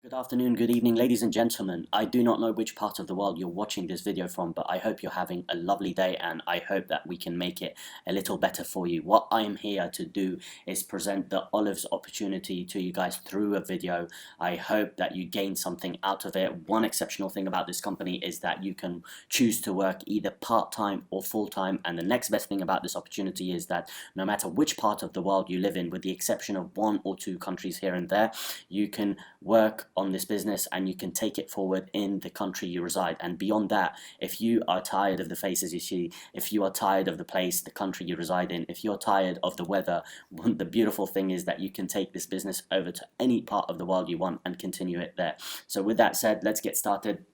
Good afternoon, good evening, ladies and gentlemen. I do not know which part of the world you're watching this video from, but I hope you're having a lovely day and I hope that we can make it a little better for you. What I am here to do is present the AuLives opportunity to you guys through a video. I hope that you gain something out of it. One exceptional thing about this company is that you can choose to work either part-time or full-time, and the next best thing about this opportunity is that no matter which part of the world you live in, with the exception of one or two countries here and there, you can work on this business and you can take it forward in the country you reside. And beyond that, if you are tired of the faces you see, if you are tired of the place, the country you reside in, if you're tired of the weather, the beautiful thing is that you can take this business over to any part of the world you want and continue it there. So with that said, let's get started.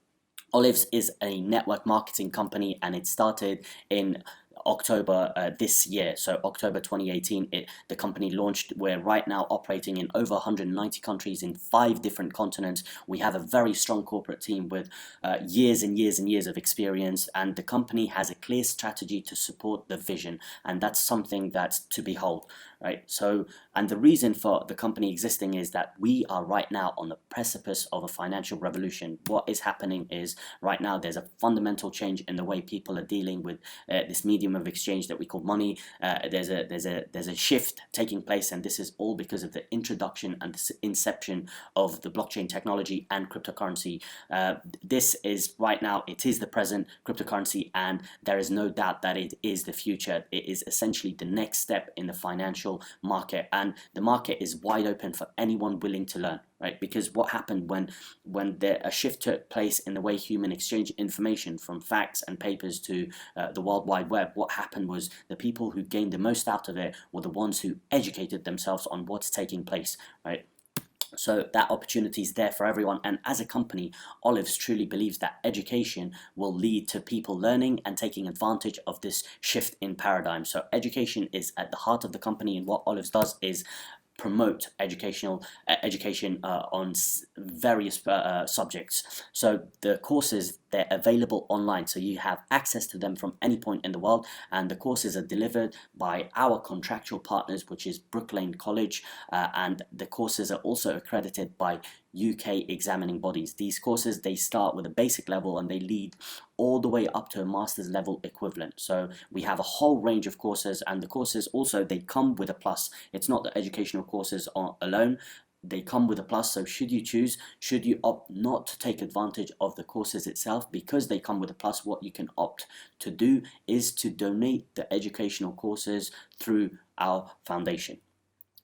AuLives is a network marketing company and it started in October this year, so October 2018, the company launched. We're right now operating in over 190 countries in 5 different continents. We have a very strong corporate team with years and years and years of experience, and the company has a clear strategy to support the vision, and that's something that's to behold, right? So, and the reason for the company existing is that we are right now on the precipice of a financial revolution. What is happening is right now there's a fundamental change in the way people are dealing with this medium of exchange that we call money. There's a shift taking place, and this is all because of the introduction and the inception of the blockchain technology and cryptocurrency. This is right now, it is the present cryptocurrency, and there is no doubt that it is the future. It is essentially the next step in the financial market, and the market is wide open for anyone willing to learn. Right, because what happened when a shift took place in the way human exchange information from facts and papers to the World Wide Web, what happened was the people who gained the most out of it were the ones who educated themselves on what's taking place, right? So that opportunity is there for everyone, and as a company, AuLives truly believes that education will lead to people learning and taking advantage of this shift in paradigm. So education is at the heart of the company, and what AuLives does is promote education on various subjects. So the courses, they're available online, so you have access to them from any point in the world, and the courses are delivered by our contractual partners, which is Brook Lane College, and the courses are also accredited by UK examining bodies. These courses, they start with a basic level and they lead all the way up to a master's level equivalent. So we have a whole range of courses, and the courses also, they come with a plus. It's not the educational courses alone, they come with a plus. So should you opt not to take advantage of the courses itself because they come with a plus, what you can opt to do is to donate the educational courses through our foundation.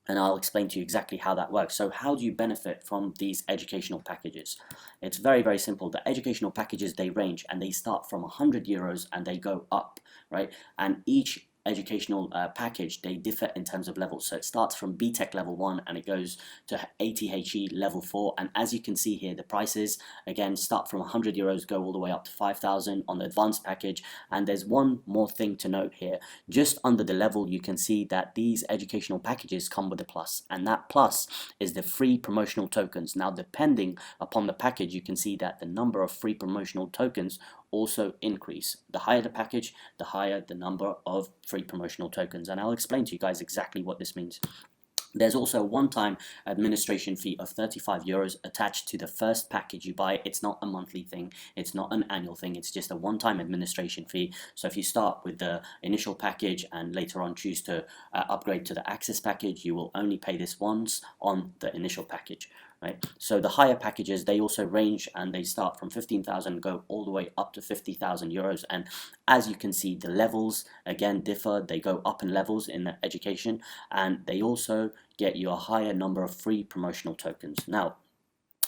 And I'll explain to you exactly how that works. So how do you benefit from these educational packages? It's very, very simple. The educational packages, they range and they start from €100 and they go up, right? And each educational package, they differ in terms of levels. So it starts from BTEC level 1 and it goes to ATHE level 4, and as you can see here, the prices again start from €100, go all the way up to 5,000 on the advanced package. And there's one more thing to note here. Just under the level, you can see that these educational packages come with a plus, and that plus is the free promotional tokens. Now, depending upon the package, you can see that the number of free promotional tokens also increase. The higher the package, the higher the number of free promotional tokens, and I'll explain to you guys exactly what this means. There's also a one-time administration fee of €35 attached to the first package you buy. It's not a monthly thing, it's not an annual thing, it's just a one-time administration fee. So if you start with the initial package and later on choose to upgrade to the Access package, you will only pay this once on the initial package. Right. So the higher packages, they also range and they start from 15,000, go all the way up to €50,000. And as you can see, the levels again differ. They go up in levels in the education, and they also get you a higher number of free promotional tokens. Now,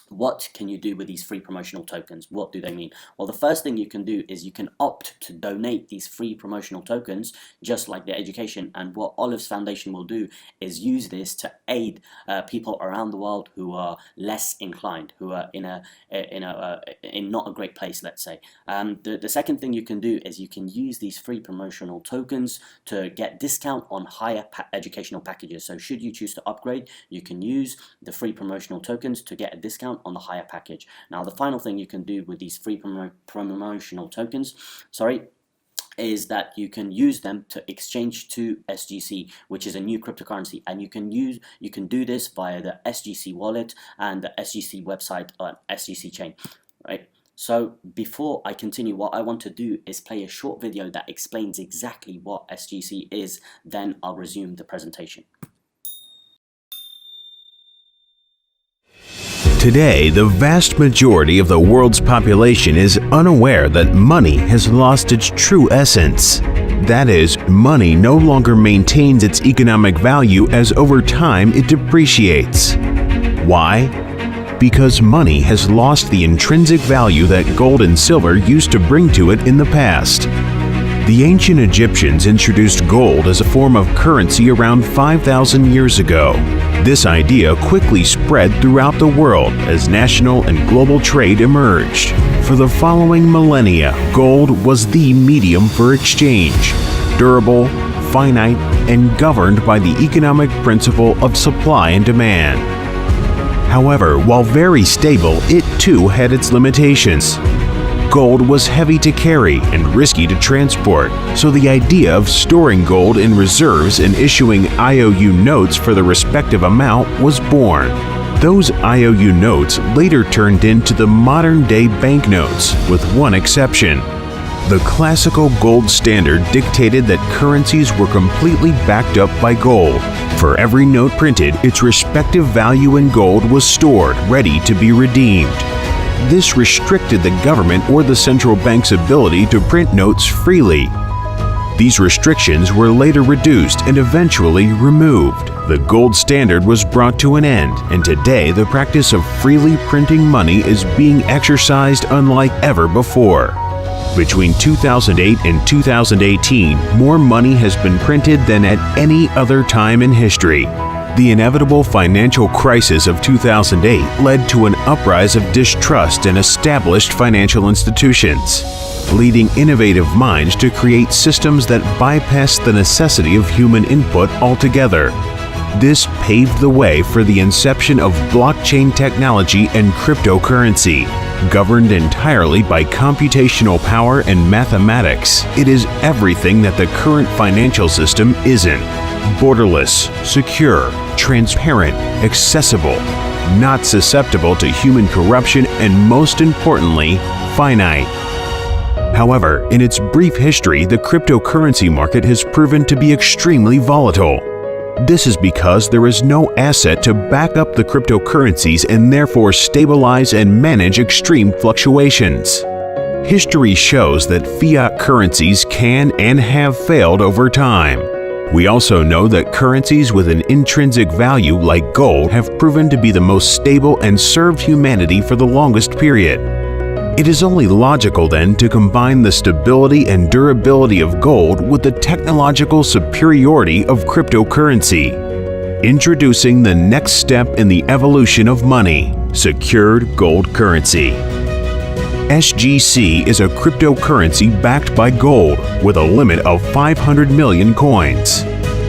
what can you do with these free promotional tokens? What do they mean? Well, the first thing you can do is you can opt to donate these free promotional tokens, just like the education. And what AuLives Foundation will do is use this to aid people around the world who are less inclined, who are in not a great place, let's say. The second thing you can do is you can use these free promotional tokens to get discount on higher educational packages. So should you choose to upgrade, you can use the free promotional tokens to get a discount on the higher package. Now, the final thing you can do with these free promotional tokens, is that you can use them to exchange to SGC, which is a new cryptocurrency, and you can do this via the SGC wallet and the SGC website or SGC chain, right? So before I continue, what I want to do is play a short video that explains exactly what SGC is, then I'll resume the presentation. Today, the vast majority of the world's population is unaware that money has lost its true essence. That is, money no longer maintains its economic value as over time it depreciates. Why? Because money has lost the intrinsic value that gold and silver used to bring to it in the past. The ancient Egyptians introduced gold as a form of currency around 5,000 years ago. This idea quickly spread throughout the world as national and global trade emerged. For the following millennia, gold was the medium for exchange, durable, finite, and governed by the economic principle of supply and demand. However, while very stable, it too had its limitations. Gold was heavy to carry and risky to transport, so the idea of storing gold in reserves and issuing IOU notes for the respective amount was born. Those IOU notes later turned into the modern-day banknotes, with one exception. The classical gold standard dictated that currencies were completely backed up by gold. For every note printed, its respective value in gold was stored, ready to be redeemed. This restricted the government or the central bank's ability to print notes freely. These restrictions were later reduced and eventually removed. The gold standard was brought to an end, and today the practice of freely printing money is being exercised unlike ever before. Between 2008 and 2018, more money has been printed than at any other time in history. The inevitable financial crisis of 2008 led to an uprise of distrust in established financial institutions, leading innovative minds to create systems that bypass the necessity of human input altogether. This paved the way for the inception of blockchain technology and cryptocurrency. Governed entirely by computational power and mathematics, it is everything that the current financial system isn't. Borderless, secure, transparent, accessible, not susceptible to human corruption, and most importantly, finite. However, in its brief history, the cryptocurrency market has proven to be extremely volatile. This is because there is no asset to back up the cryptocurrencies and therefore stabilize and manage extreme fluctuations. History shows that fiat currencies can and have failed over time. We also know that currencies with an intrinsic value like gold have proven to be the most stable and served humanity for the longest period. It is only logical then to combine the stability and durability of gold with the technological superiority of cryptocurrency. Introducing the next step in the evolution of money, secured gold currency. SGC is a cryptocurrency backed by gold with a limit of 500 million coins.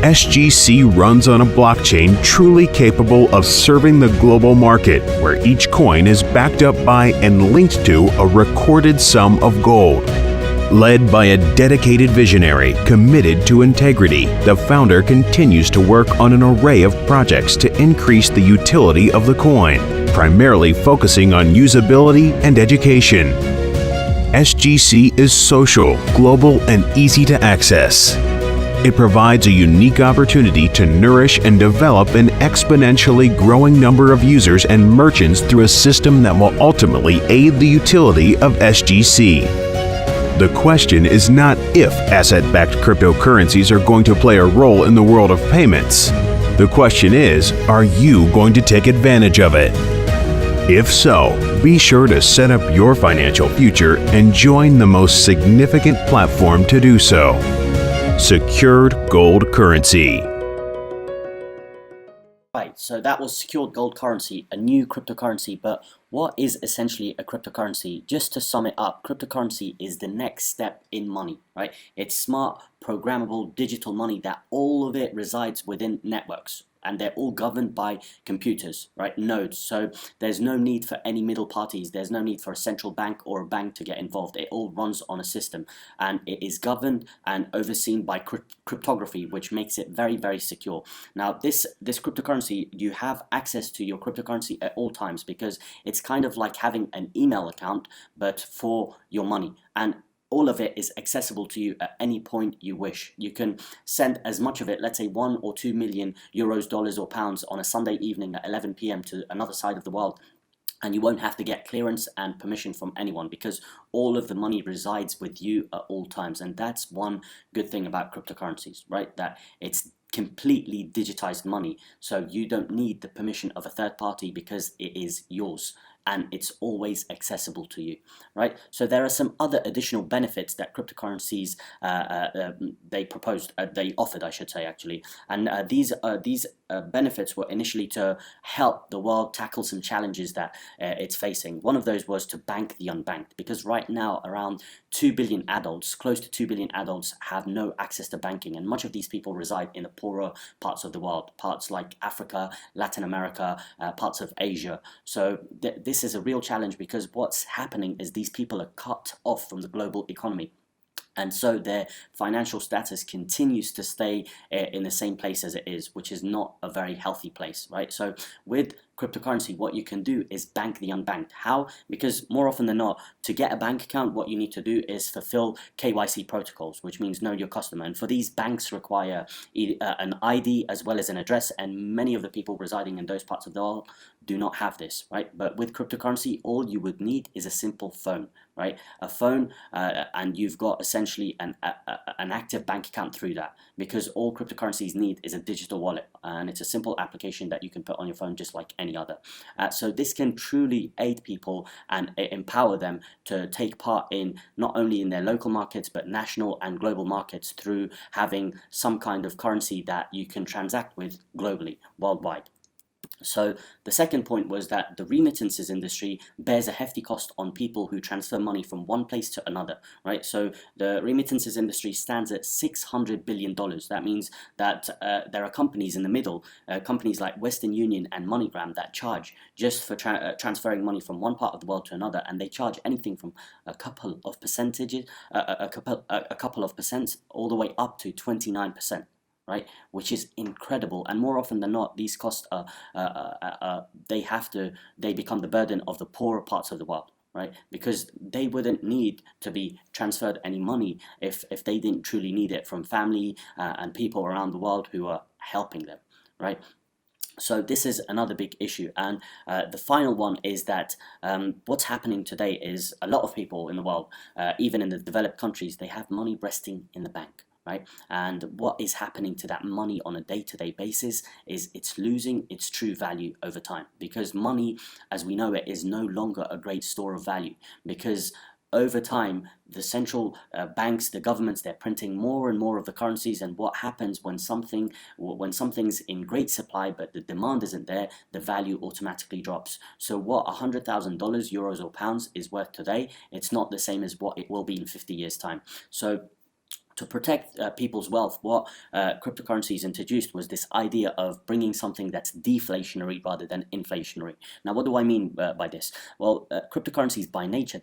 SGC runs on a blockchain truly capable of serving the global market, where each coin is backed up by and linked to a recorded sum of gold. Led by a dedicated visionary committed to integrity, the founder continues to work on an array of projects to increase the utility of the coin, primarily focusing on usability and education. SGC is social, global, and easy to access. It provides a unique opportunity to nourish and develop an exponentially growing number of users and merchants through a system that will ultimately aid the utility of SGC. The question is not if asset-backed cryptocurrencies are going to play a role in the world of payments. The question is, are you going to take advantage of it? If so, be sure to set up your financial future and join the most significant platform to do so. Secured gold currency. Right, so that was secured gold currency, a new cryptocurrency. But what is essentially a cryptocurrency? Just to sum it up, cryptocurrency is the next step in money, right? It's smart, programmable, digital money that all of it resides within networks. and they're all governed by computers, right? Nodes. So there's no need for any middle parties. There's no need for a central bank or a bank to get involved. It all runs on a system, and it is governed and overseen by cryptography, which makes it very, very secure. Now, this cryptocurrency, you have access to your cryptocurrency at all times, because it's kind of like having an email account, but for your money. And all of it is accessible to you at any point you wish. You can send as much of it, let's say 1 or 2 million euros, dollars, or pounds on a Sunday evening at 11 p.m. to another side of the world, and you won't have to get clearance and permission from anyone, because all of the money resides with you at all times. And that's one good thing about cryptocurrencies, right? That it's completely digitized money, so you don't need the permission of a third party, because it is yours and it's always accessible to you, right? So there are some other additional benefits that cryptocurrencies they offered, I should say, actually. And these benefits were initially to help the world tackle some challenges that it's facing. One of those was to bank the unbanked, because right now around 2 billion adults, close to 2 billion adults, have no access to banking, and much of these people reside in the poorer parts of the world, parts like Africa, Latin America, parts of Asia. So this is a real challenge, because what's happening is these people are cut off from the global economy. And so their financial status continues to stay in the same place as it is, which is not a very healthy place, right? So with cryptocurrency, what you can do is bank the unbanked. How? Because more often than not, to get a bank account, what you need to do is fulfill KYC protocols, which means know your customer. And for these, banks require an ID as well as an address, and many of the people residing in those parts of the world do not have this, right? But with cryptocurrency, all you would need is a simple phone, right? A phone, and you've got essentially an active bank account through that, because all cryptocurrencies need is a digital wallet, and it's a simple application that you can put on your phone just like any other. So this can truly aid people and empower them to take part in not only in their local markets but national and global markets, through having some kind of currency that you can transact with globally, worldwide. So the second point was that the remittances industry bears a hefty cost on people who transfer money from one place to another, right? So the remittances industry stands at $600 billion. That means that there are companies in the middle, companies like Western Union and MoneyGram, that charge just for transferring money from one part of the world to another, and they charge anything from a couple of percentages, a couple of percent, all the way up to 29%. Right, which is incredible. And more often than not, these costs are they become the burden of the poorer parts of the world, right? Because they wouldn't need to be transferred any money if they didn't truly need it from family and people around the world who are helping them, right? So this is another big issue. And the final one is that what's happening today is a lot of people in the world, even in the developed countries, they have money resting in the bank. Right? And what is happening to that money on a day-to-day basis is it's losing its true value over time, because money, as we know it, is no longer a great store of value, because over time the central banks, the governments, they're printing more and more of the currencies. And what happens when something's in great supply but the demand isn't there, the value automatically drops. So what $100,000, euros or pounds, is worth today, it's not the same as what it will be in 50 years time. So to protect people's wealth, what cryptocurrencies introduced was this idea of bringing something that's deflationary rather than inflationary. Now, what do I mean by this? Well, cryptocurrencies by nature,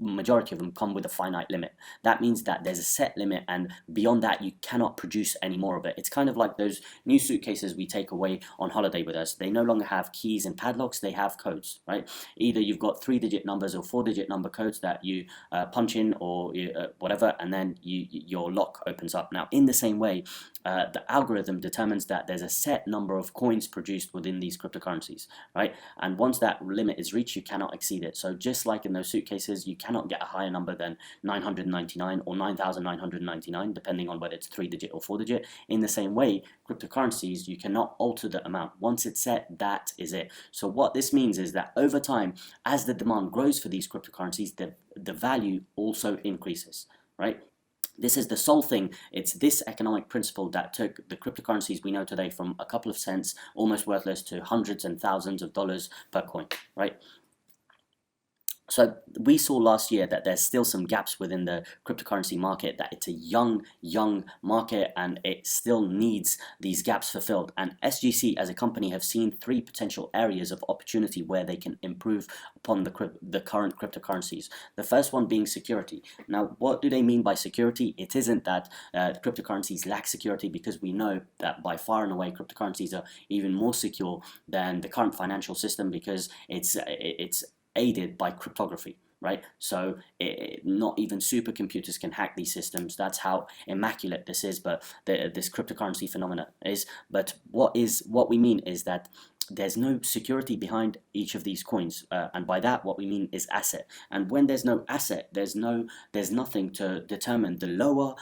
majority of them come with a finite limit. That means that there's a set limit, and beyond that you cannot produce any more of it. It's kind of like those new suitcases we take away on holiday with us. They no longer have keys and padlocks, they have codes, right? Either you've got 3-digit numbers or 4-digit number codes that you punch in, or whatever, and then your lock opens up. Now, in the same way, the algorithm determines that there's a set number of coins produced within these cryptocurrencies, right? And once that limit is reached, you cannot exceed it. So just like in those suitcases, you cannot get a higher number than 999 or 9,999, depending on whether it's 3-digit or 4-digit. In the same way, cryptocurrencies, you cannot alter the amount. Once it's set, that is it. So what this means is that over time, as the demand grows for these cryptocurrencies, the value also increases, right? This is the sole thing. It's this economic principle that took the cryptocurrencies we know today from a couple of cents, almost worthless, to hundreds and thousands of dollars per coin, right? So we saw last year that there's still some gaps within the cryptocurrency market, that it's a young market and it still needs these gaps fulfilled. And SGC as a company have seen three potential areas of opportunity where they can improve upon the current cryptocurrencies. The first one being security. Now, what do they mean by security? It isn't that cryptocurrencies lack security, because we know that by far and away cryptocurrencies are even more secure than the current financial system, because it's aided by cryptography, right? So not even supercomputers can hack these systems. That's how immaculate this is, but this cryptocurrency phenomena is. But what we mean is that there's no security behind each of these coins, and by that what we mean is asset. And when there's no asset, there's nothing to determine the lower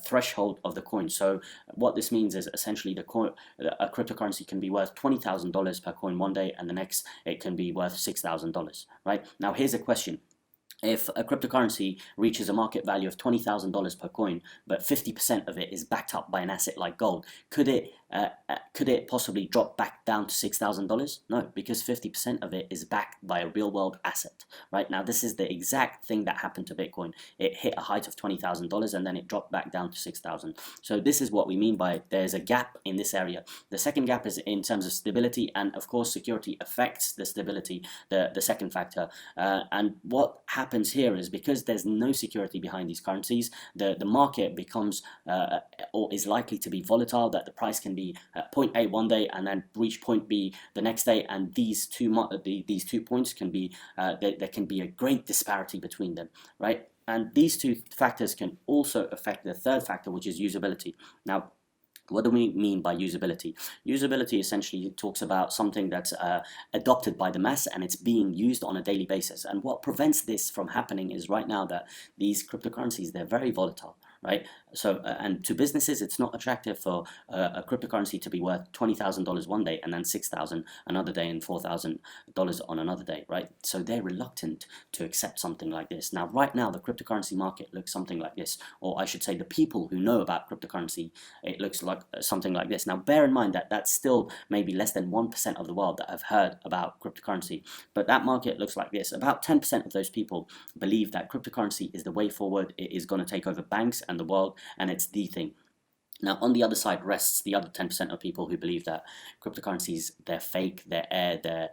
threshold of the coin. So what this means is essentially a cryptocurrency can be worth $20,000 per coin one day, and the next it can be worth $6,000. Right now, here's a question. If a cryptocurrency reaches a market value of $20,000 per coin, but 50% of it is backed up by an asset like gold, could it possibly drop back down to $6,000? No, because 50% of it is backed by a real-world asset. Right now, this is the exact thing that happened to Bitcoin. It hit a height of $20,000 and then it dropped back down to $6,000. So this is what we mean by there's a gap in this area. The second gap is in terms of stability, and of course, security affects the stability, the second factor. And what happens here is, because there's no security behind these currencies, the market becomes or is likely to be volatile, that the price can be at point A one day and then reach point B the next day, and these two points can be there can be a great disparity between them, right? And these two factors can also affect the third factor, which is usability. Now, what do we mean by usability? Usability essentially talks about something that's adopted by the mass and it's being used on a daily basis. And what prevents this from happening is right now that these cryptocurrencies, they're very volatile, right? So, and to businesses, it's not attractive for a cryptocurrency to be worth $20,000 one day and then $6,000 another day and $4,000 on another day, right? So they're reluctant to accept something like this. Now, right now, the cryptocurrency market looks something like this, or I should say the people who know about cryptocurrency, it looks like something like this. Now, bear in mind that that's still maybe less than 1% of the world that have heard about cryptocurrency, but that market looks like this. About 10% of those people believe that cryptocurrency is the way forward. It is going to take over banks and the world, and it's the thing. Now, on the other side rests the other 10% of people who believe that cryptocurrencies, they're fake, they're air, they're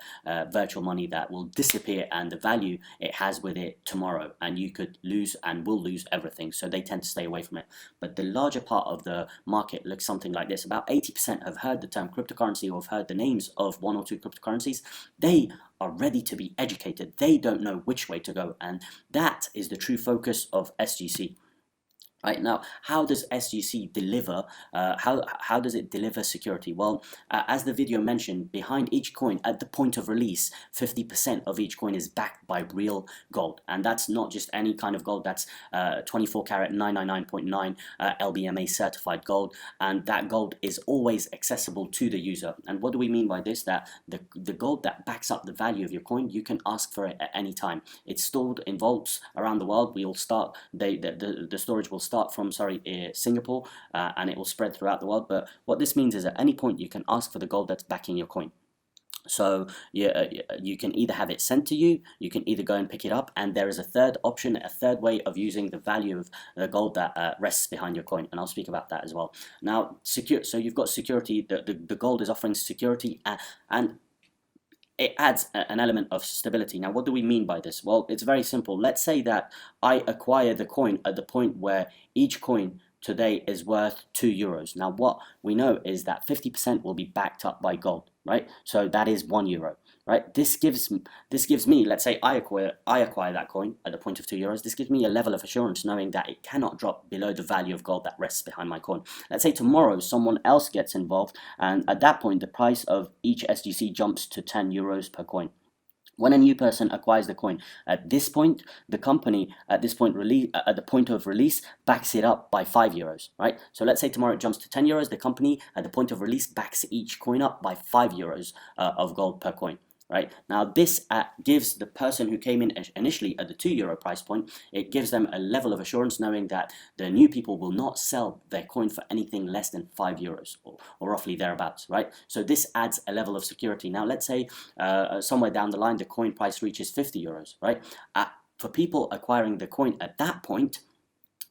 virtual money that will disappear, and the value it has with it tomorrow, and you could lose and will lose everything. So they tend to stay away from it. But the larger part of the market looks something like this. About 80% have heard the term cryptocurrency or have heard the names of one or two cryptocurrencies. They are ready to be educated. They don't know which way to go, and that is the true focus of SGC. Right now, how does SGC deliver? How does it deliver security? Well, as the video mentioned, behind each coin at the point of release, 50% of each coin is backed by real gold, and that's not just any kind of gold. That's 24 karat 999.9 LBMA certified gold, and that gold is always accessible to the user. And what do we mean by this? That the gold that backs up the value of your coin, you can ask for it at any time. It's stored in vaults around the world. We'll start the storage will start from Singapore, and it will spread throughout the world. But what this means is at any point you can ask for the gold that's backing your coin. So you can either have it sent to you, you can either go and pick it up, and there is a third option, a third way of using the value of the gold that rests behind your coin, and I'll speak about that as well. Now, so you've got security. The gold is offering security, and it adds an element of stability. Now, what do we mean by this? Well, it's very simple. Let's say that I acquire the coin at the point where each coin today is worth €2. Now, what we know is that 50% will be backed up by gold, right? So that is €1, right? This gives me, let's say I acquire that coin at the point of €2. This gives me a level of assurance knowing that it cannot drop below the value of gold that rests behind my coin. Let's say tomorrow someone else gets involved, and at that point the price of each SGC jumps to €10 per coin. When a new person acquires the coin, at this point, the company at the point of release backs it up by €5, right? So let's say tomorrow it jumps to €10. The company at the point of release backs each coin up by €5 of gold per coin. Right now, this gives the person who came in initially at the €2 price point, it gives them a level of assurance knowing that the new people will not sell their coin for anything less than €5 or roughly thereabouts, right? So this adds a level of security. Now let's say somewhere down the line the coin price reaches €50, right? For people acquiring the coin at that point,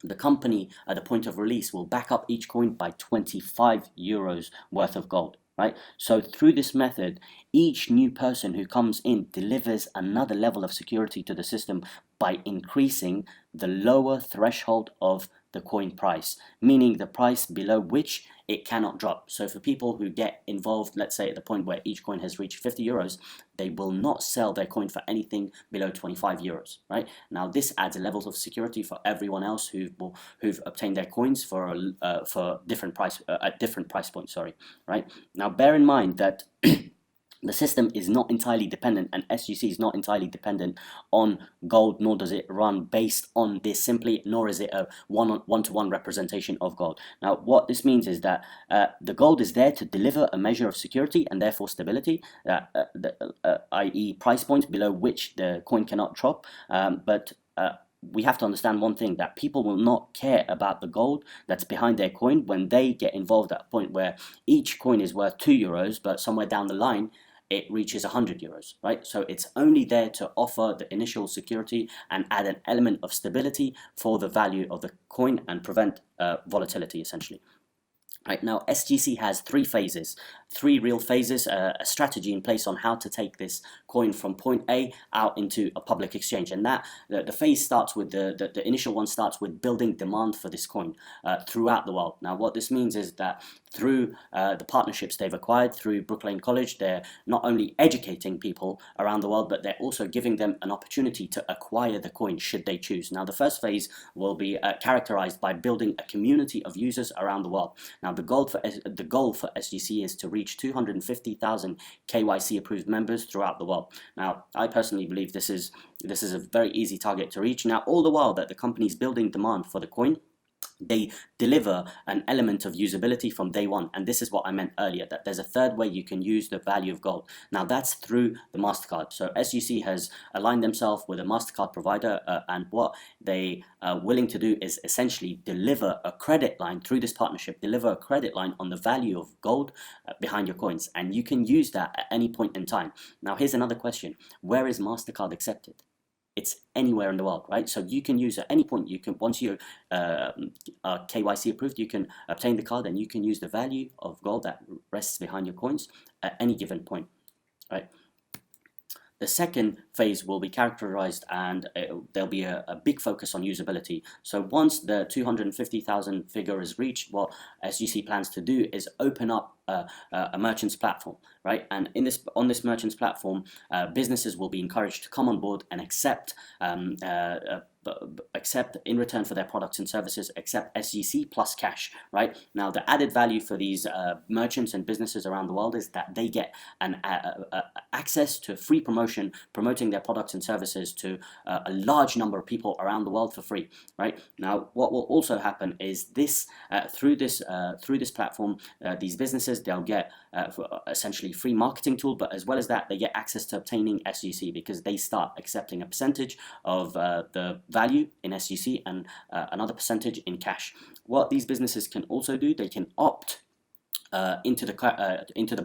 the company at the point of release will back up each coin by €25 worth of gold, right? So through this method, each new person who comes in delivers another level of security to the system by increasing the lower threshold of the coin price, meaning the price below which it cannot drop. So for people who get involved, let's say at the point where each coin has reached €50, they will not sell their coin for anything below €25, right? Now this adds a level of security for everyone else who've obtained their coins for different price at different price points. Sorry, right? Now bear in mind that the system is not entirely dependent, and SGC is not entirely dependent on gold, nor does it run based on this simply, nor is it a one-to-one representation of gold. Now, what this means is that the gold is there to deliver a measure of security and therefore stability, i.e. price points below which the coin cannot drop, but we have to understand one thing, that people will not care about the gold that's behind their coin when they get involved at a point where each coin is worth €2, but somewhere down the line it reaches €100, right? So it's only there to offer the initial security and add an element of stability for the value of the coin and prevent volatility, essentially. Right now, SGC has three phases, three real phases, a strategy in place on how to take this coin from point A out into a public exchange. And that the phase starts with the initial one starts with building demand for this coin throughout the world. Now, what this means is that through the partnerships they've acquired through Brook Lane College, they're not only educating people around the world, but they're also giving them an opportunity to acquire the coin should they choose. Now, the first phase will be characterized by building a community of users around the world. Now, the goal for SGC is to reach 250,000 KYC approved members throughout the world. Now, I personally believe this is a very easy target to reach. Now, all the while that the company is building demand for the coin, they deliver an element of usability from day one. And this is what I meant earlier, that there's a third way you can use the value of gold. Now that's through the MasterCard. So SGC has aligned themselves with a MasterCard provider, and what they are willing to do is essentially deliver a credit line through this partnership, deliver a credit line on the value of gold behind your coins. And you can use that at any point in time. Now here's another question. Where is MasterCard accepted? It's anywhere in the world, right? So you can use at any point, you can, once you are KYC approved, you can obtain the card and you can use the value of gold that rests behind your coins at any given point, right? The second phase will be characterized, and there'll be a big focus on usability. So once the 250,000 figure is reached, what SGC plans to do is open up a merchant's platform, right? And on this merchant's platform, businesses will be encouraged to come on board and accept in return for their products and services, accept SGC plus cash, right? Now, the added value for these merchants and businesses around the world is that they get an access to free promoting their products and services to a large number of people around the world for free, right? Now, what will also happen is this through this platform, these businesses, they'll get essentially free marketing tool, but as well as that, they get access to obtaining SGC because they start accepting a percentage of the value in SGC and another percentage in cash. What these businesses can also do, they can opt into the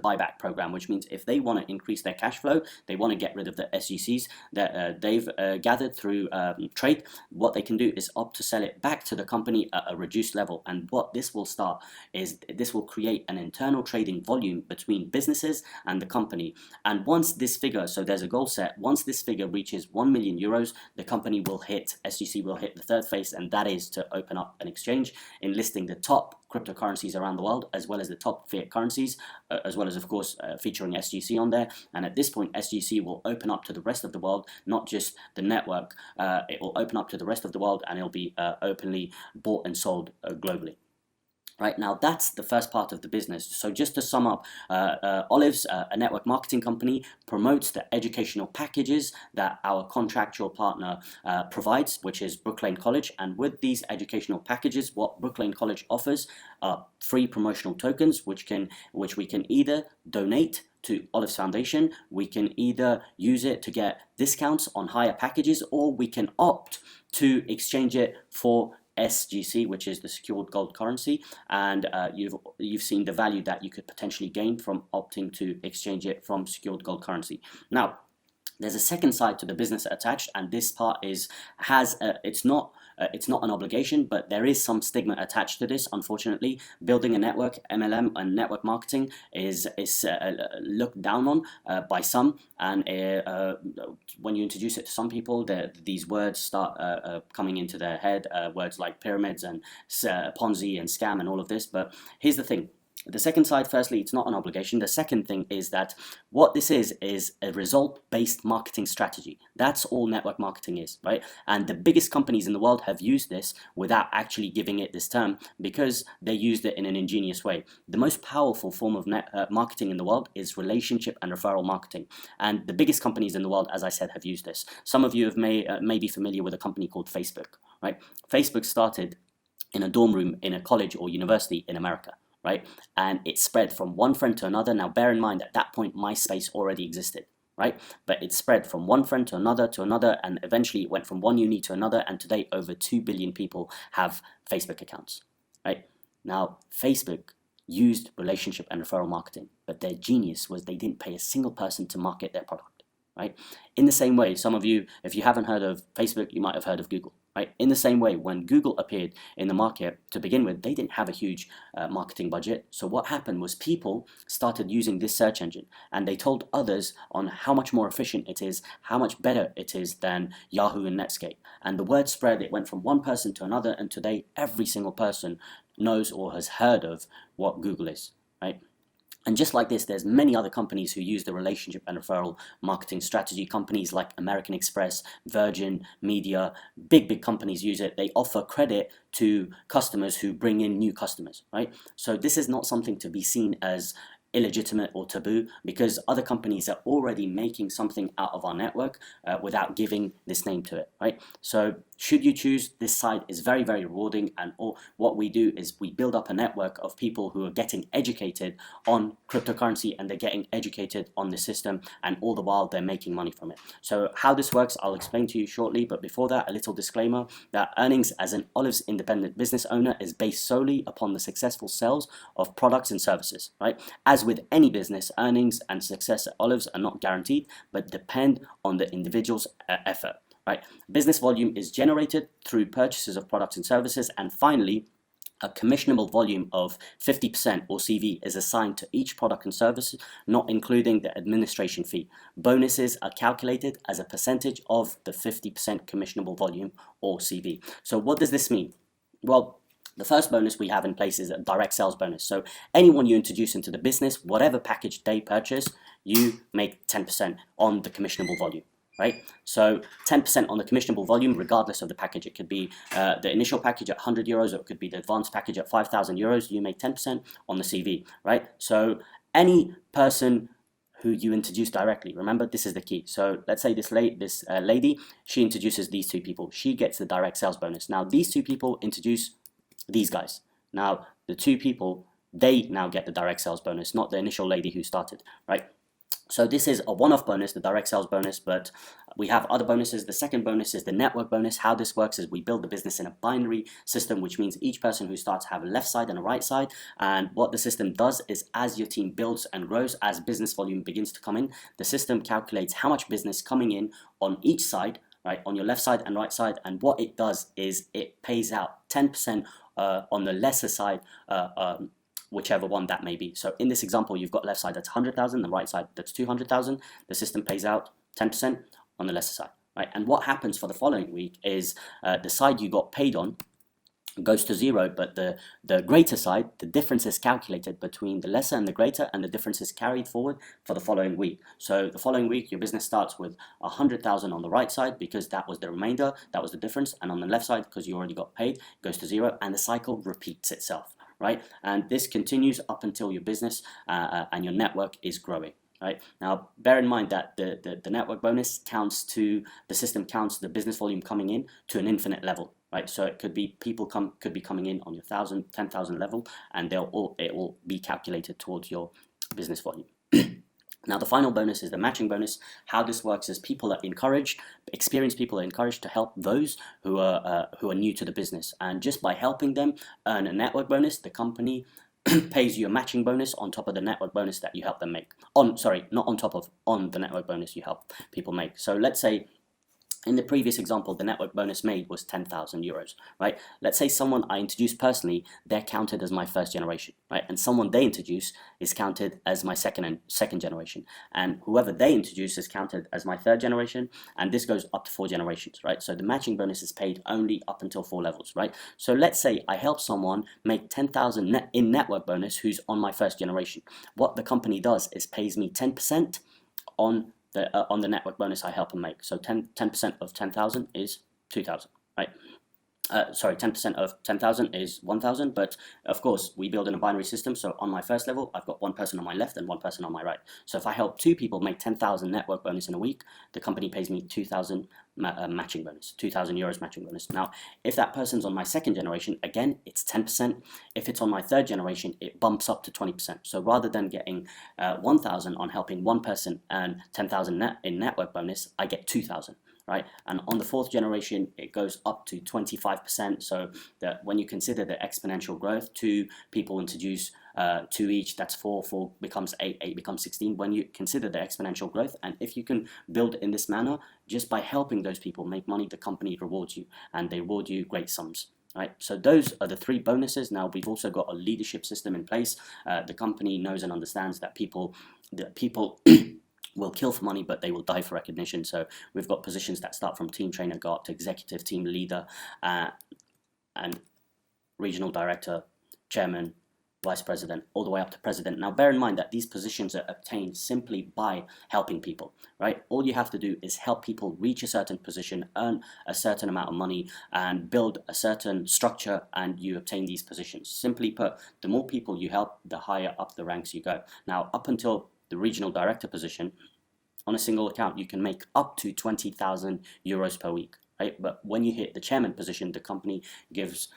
buyback program, which means if they want to increase their cash flow, they want to get rid of the SGCs that they've gathered through trade, what they can do is opt to sell it back to the company at a reduced level. And what this will start is this will create an internal trading volume between businesses and the company. And once this figure, so there's a goal set, once this figure reaches €1 million, the company will hit, SGC will hit the third phase, and that is to open up an exchange, enlisting the top cryptocurrencies around the world, as well as the top fiat currencies, as well as, of course, featuring SGC on there. And at this point, SGC will open up to the rest of the world, not just the network. It will open up to the rest of the world, and it'll be openly bought and sold globally. Right now, that's the first part of the business. So just to sum up, AuLives, a network marketing company, promotes the educational packages that our contractual partner provides, which is Brook Lane College. And with these educational packages, what Brook Lane College offers are free promotional tokens, which we can either donate to AuLives Foundation, we can either use it to get discounts on higher packages, or we can opt to exchange it for SGC, which is the secured gold currency, and you've seen the value that you could potentially gain from opting to exchange it from secured gold currency. Now, there's a second side to the business attached, and this part it's not an obligation, but there is some stigma attached to this. Unfortunately, building a network, MLM, and network marketing is looked down on by some, and when you introduce it to some people, these words start coming into their head, words like pyramids and Ponzi and scam and all of this. But here's the thing. The second side, firstly, it's not an obligation. The second thing is that what this is a result-based marketing strategy. That's all network marketing is, right? And the biggest companies in the world have used this without actually giving it this term, because they used it in an ingenious way. The most powerful form of marketing in the world is relationship and referral marketing. And the biggest companies in the world, as I said, have used this. Some of you may be familiar with a company called Facebook, right? Facebook started in a dorm room in a college or university in America. Right? And it spread from one friend to another. Now, bear in mind, at that point, MySpace already existed, right? But it spread from one friend to another, and eventually it went from one uni to another, and today over 2 billion people have Facebook accounts, right? Now, Facebook used relationship and referral marketing, but their genius was they didn't pay a single person to market their product, right? In the same way, some of you, if you haven't heard of Facebook, you might have heard of Google. Right? In the same way, when Google appeared in the market to begin with, they didn't have a huge marketing budget. So what happened was people started using this search engine, and they told others on how much more efficient it is, how much better it is than Yahoo and Netscape. And the word spread. It went from one person to another, and today every single person knows or has heard of what Google is, right? And just like this, there's many other companies who use the relationship and referral marketing strategy. Companies like American Express, Virgin Media, big companies use it. They offer credit to customers who bring in new customers, right? So this is not something to be seen as illegitimate or taboo, because other companies are already making something out of our network without giving this name to it, right? So should you choose, this side is very, very rewarding, and what we do is we build up a network of people who are getting educated on cryptocurrency, and they're getting educated on the system, and all the while they're making money from it. So how this works, I'll explain to you shortly, but before that, a little disclaimer that earnings as an AuLives independent business owner is based solely upon the successful sales of products and services, right? As with any business, earnings and success at AuLives are not guaranteed, but depend on the individual's effort, right? Business volume is generated through purchases of products and services, and finally, a commissionable volume of 50% or CV is assigned to each product and service, not including the administration fee. Bonuses are calculated as a percentage of the 50% commissionable volume or CV. So what does this mean? Well, the first bonus we have in place is a direct sales bonus. So anyone you introduce into the business, whatever package they purchase, you make 10% on the commissionable volume, right? So 10% on the commissionable volume, regardless of the package. It could be the initial package at 100 euros, or it could be the advanced package at 5,000 euros. You make 10% on the CV, right? So any person who you introduce directly, remember, this is the key. So let's say this lady, she introduces these two people. She gets the direct sales bonus. Now, these two people introduce these guys. Now, the two people, they now get the direct sales bonus, not the initial lady who started, right? So this is a one-off bonus, the direct sales bonus, but we have other bonuses. The second bonus is the network bonus. How this works is we build the business in a binary system, which means each person who starts have a left side and a right side. And what the system does is, as your team builds and grows, as business volume begins to come in, the system calculates how much business coming in on each side, right, on your left side and right side. And what it does is it pays out 10% on the lesser side, whichever one that may be. So in this example, you've got left side that's 100,000, the right side that's 200,000. The system pays out 10% on the lesser side, right? And what happens for the following week is the side you got paid on goes to zero, but the greater side, the difference is calculated between the lesser and the greater, and the difference is carried forward for the following week. So the following week, your business starts with 100,000 on the right side, because that was the remainder, that was the difference, and on the left side, because you already got paid, goes to zero, and the cycle repeats itself, right? And this continues up until your business and your network is growing. Right? Now, bear in mind that the network bonus counts to, the system counts the business volume coming in to an infinite level, right? So it could be could be coming in on your 1,000, 10,000 level, and it will be calculated towards your business volume. Now, the final bonus is the matching bonus. How this works is people are encouraged, experienced people are encouraged to help those who are new to the business, and just by helping them earn a network bonus, the company pays you a matching bonus on top of the network bonus that you help them make. Not on top of, on the network bonus you help people make. So let's say in the previous example, the network bonus made was 10,000 euros, right? Let's say someone I introduced personally, they're counted as my first generation, right? And someone they introduce is counted as my second generation. And whoever they introduce is counted as my third generation. And this goes up to 4 generations, right? So the matching bonus is paid only up until 4 levels, right? So let's say I help someone make 10,000 in network bonus who's on my first generation. What the company does is pays me 10% on the network bonus I help them make. So 10% of 10,000 is 2,000, right? 10% of 10,000 is 1,000, but of course we build in a binary system. So on my first level, I've got one person on my left and one person on my right. So if I help 2 people make 10,000 network bonus in a week, the company pays me 2,000 matching bonus, 2,000 euros matching bonus. Now, if that person's on my second generation, again, it's 10%. If it's on my third generation, it bumps up to 20%. So rather than getting 1,000 on helping one person earn 10,000 in network bonus, I get 2,000. Right? And on the 4th generation, it goes up to 25%. So that when you consider the exponential growth, 2 people introduce 2 each, that's 4, 4 becomes 8, 8 becomes 16. When you consider the exponential growth, and if you can build in this manner, just by helping those people make money, the company rewards you, and they reward you great sums. Right, so those are the 3 bonuses. Now we've also got a leadership system in place. The company knows and understands that people will kill for money, but they will die for recognition. So we've got positions that start from team trainer, go up to executive team leader, and regional director, chairman, vice president, all the way up to president. Now bear in mind that these positions are obtained simply by helping people, right? All you have to do is help people reach a certain position, earn a certain amount of money, and build a certain structure, and you obtain these positions. Simply put, the more people you help, the higher up the ranks you go. Now, up until the regional director position, on a single account, you can make up to 20,000 euros per week, right? But when you hit the chairman position, the company gives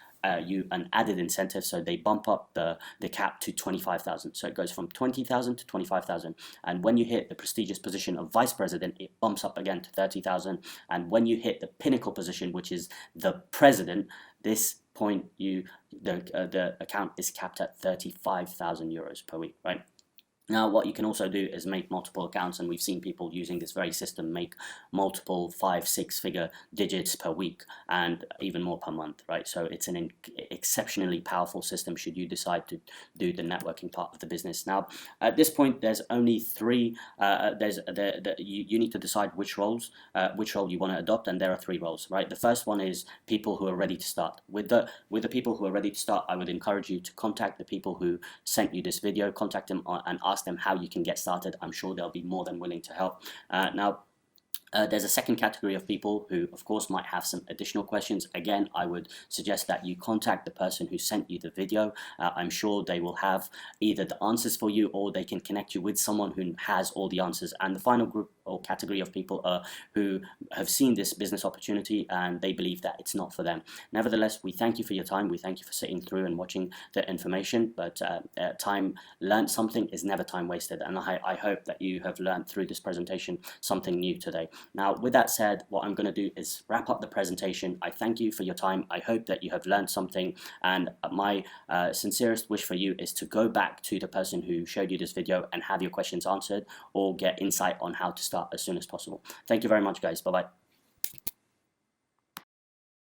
you an added incentive, so they bump up the cap to 25,000. So it goes from 20,000 to 25,000. And when you hit the prestigious position of vice president, it bumps up again to 30,000. And when you hit the pinnacle position, which is the president, this point the account is capped at 35,000 euros per week, right? Now, what you can also do is make multiple accounts, and we've seen people using this very system make multiple 5-6 figure digits per week and even more per month, right? So it's an exceptionally powerful system should you decide to do the networking part of the business. Now, at this point, there's only 3. You need to decide which role you want to adopt, and there are 3 roles, right? The first one is people who are ready to start. With the people who are ready to start, I would encourage you to contact the people who sent you this video, contact them and ask them how you can get started. I'm sure they'll be more than willing to help. There's a second category of people who, of course, might have some additional questions. Again, I would suggest that you contact the person who sent you the video. I'm sure they will have either the answers for you, or they can connect you with someone who has all the answers. And the final group or category of people are who have seen this business opportunity and they believe that it's not for them. Nevertheless, we thank you for your time. We thank you for sitting through and watching the information. But time learned something is never time wasted. And I hope that you have learned through this presentation something new today. Now, with that said, what I'm going to do is wrap up the presentation. I thank you for your time. I hope that you have learned something, and my sincerest wish for you is to go back to the person who showed you this video and have your questions answered, or get insight on how to start as soon as possible. Thank you very much, guys. Bye-bye.